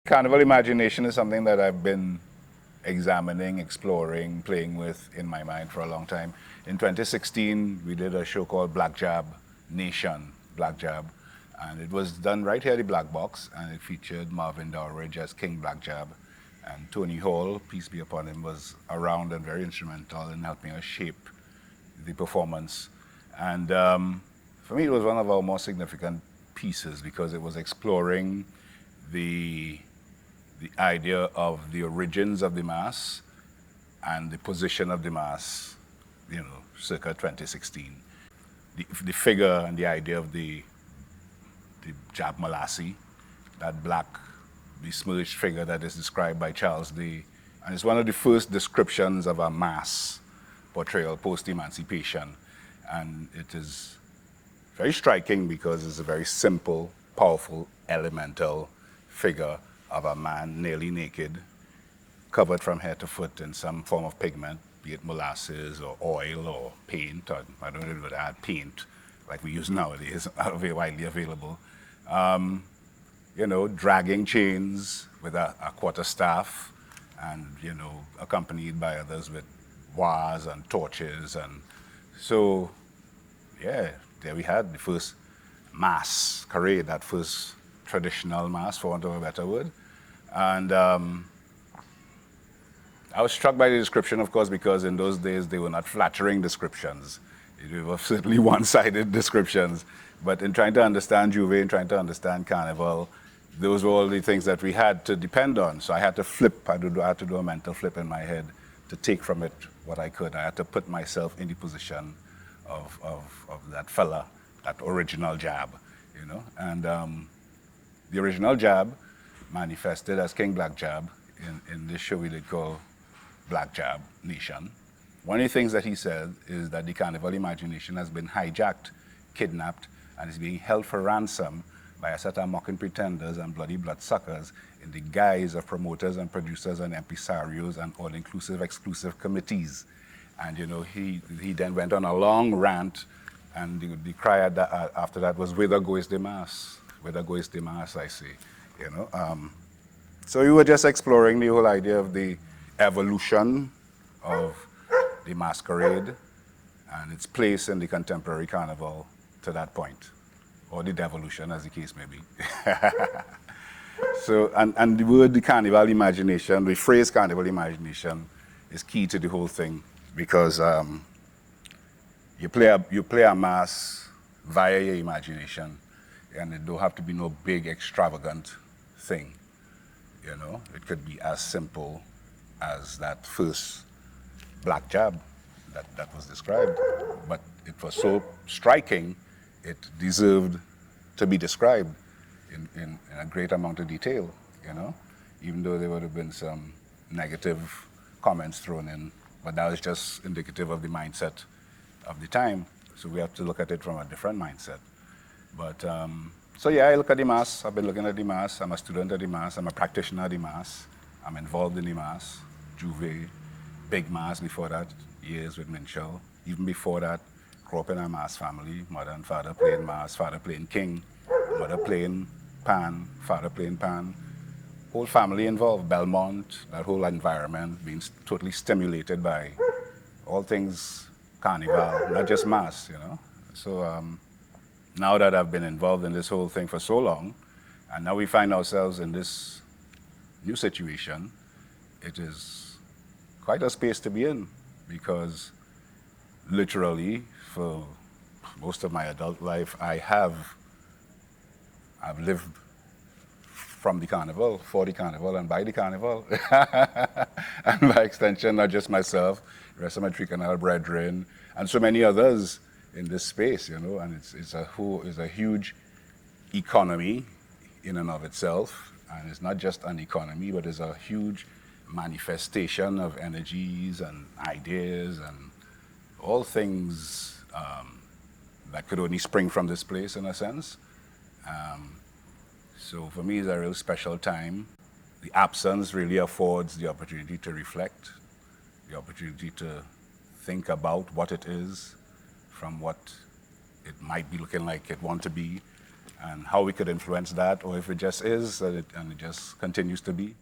Carnival imagination is something that I've been examining, exploring, playing with in my mind for a long time. In 2016, we did a show called Black Jab Nation, Black Jab, and it was done right here at the Black Box, and it featured Marvin Dowridge as King Black Jab, and Tony Hall, peace be upon him, was around and very instrumental in helping us shape the performance. And for me, it was one of our more significant pieces because it was exploring the idea of the origins of the mass and the position of the mass, circa 2016. The figure and the idea of the Jab Malassi, that black besmirched figure that is described by Charles Day. And it's one of the first descriptions of a mass portrayal post-emancipation. And it is very striking because it's a very simple, powerful, elemental figure of a man nearly naked, covered from head to foot in some form of pigment, be it molasses or oil or paint, or I don't know if it would add paint like we use nowadays, widely available. Dragging chains with a quarterstaff and, accompanied by others with wires and torches. And so, yeah, there we had the first masquerade, that first traditional mass, for want of a better word. And I was struck by the description, of course, because in those days they were not flattering descriptions. They were certainly one-sided descriptions. But in trying to understand Juve, in trying to understand Carnival, those were all the things that we had to depend on. So I had to flip, I had to do a mental flip in my head to take from it what I could. I had to put myself in the position of that fella, that original Jab, And the original Jab manifested as King Black Jab in this show we did call Black Jab Nation. One of the things that he said is that the Carnival imagination has been hijacked, kidnapped, and is being held for ransom by a set of mocking pretenders and bloody bloodsuckers in the guise of promoters and producers and impresarios and all-inclusive exclusive committees. And he then went on a long rant, and the cry after that was, "Whither goes the mass? Whither goes the mass?" I say, So we were just exploring the whole idea of the evolution of the masquerade and its place in the contemporary carnival to that point, or the devolution, as the case may be. So, and the word the carnival imagination, the phrase carnival imagination, is key to the whole thing because you play a mass via your imagination, and it don't have to be no big extravagant thing. It could be as simple as that first Black Jab that was described, but it was so striking, it deserved to be described in a great amount of detail, even though there would have been some negative comments thrown in, but that was just indicative of the mindset of the time. So we have to look at it from a different mindset. But so yeah, I look at the mass. I've been looking at the mass. I'm a student of the mass. I'm a practitioner of the mass. I'm involved in the mass. Juve, big mass before that, years with Minchell. Even before that, grew up in a mass family. Mother and father playing mass, father playing king, mother playing pan, father playing pan. Whole family involved, Belmont, that whole environment being totally stimulated by all things Carnival, not just mass, So now that I've been involved in this whole thing for so long, and now we find ourselves in this new situation, it is quite a space to be in because literally for most of my adult life, I've lived from the carnival, for the carnival, and by the carnival. And by extension, not just myself, the rest of my Three-Canal brethren, and so many others in this space, and it's a huge economy in and of itself, and it's not just an economy, but it's a huge manifestation of energies and ideas and all things that could only spring from this place in a sense. So for me, it's a real special time. The absence really affords the opportunity to reflect, the opportunity to think about what it is from what it might be looking like it want to be, and how we could influence that, or if it just is and it just continues to be.